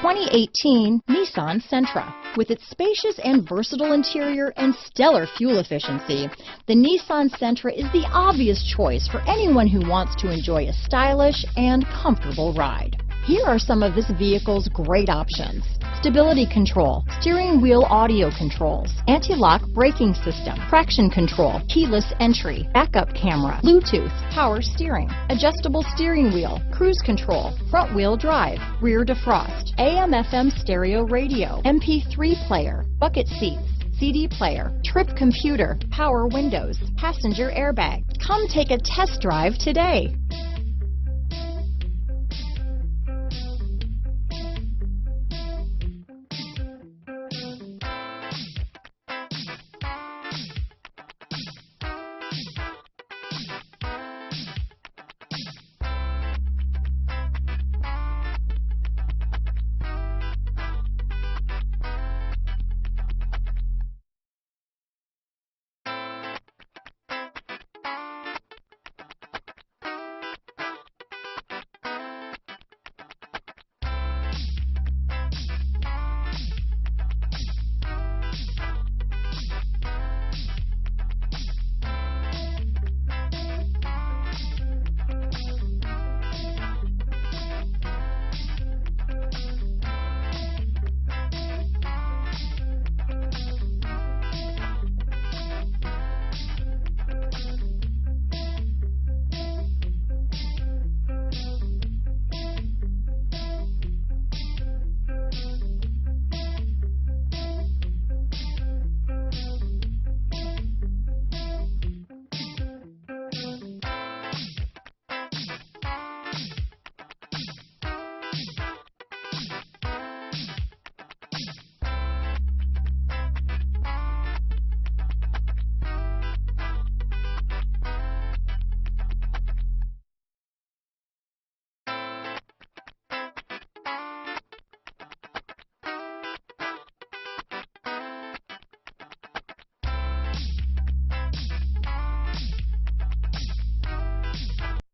2018 Nissan Sentra. With its spacious and versatile interior and stellar fuel efficiency, the Nissan Sentra is the obvious choice for anyone who wants to enjoy a stylish and comfortable ride. Here are some of this vehicle's great options: stability control, steering wheel audio controls, anti-lock braking system, traction control, keyless entry, backup camera, Bluetooth, power steering, adjustable steering wheel, cruise control, front wheel drive, rear defrost, AM/FM stereo radio, MP3 player, bucket seats, CD player, trip computer, power windows, passenger airbag. Come take a test drive today.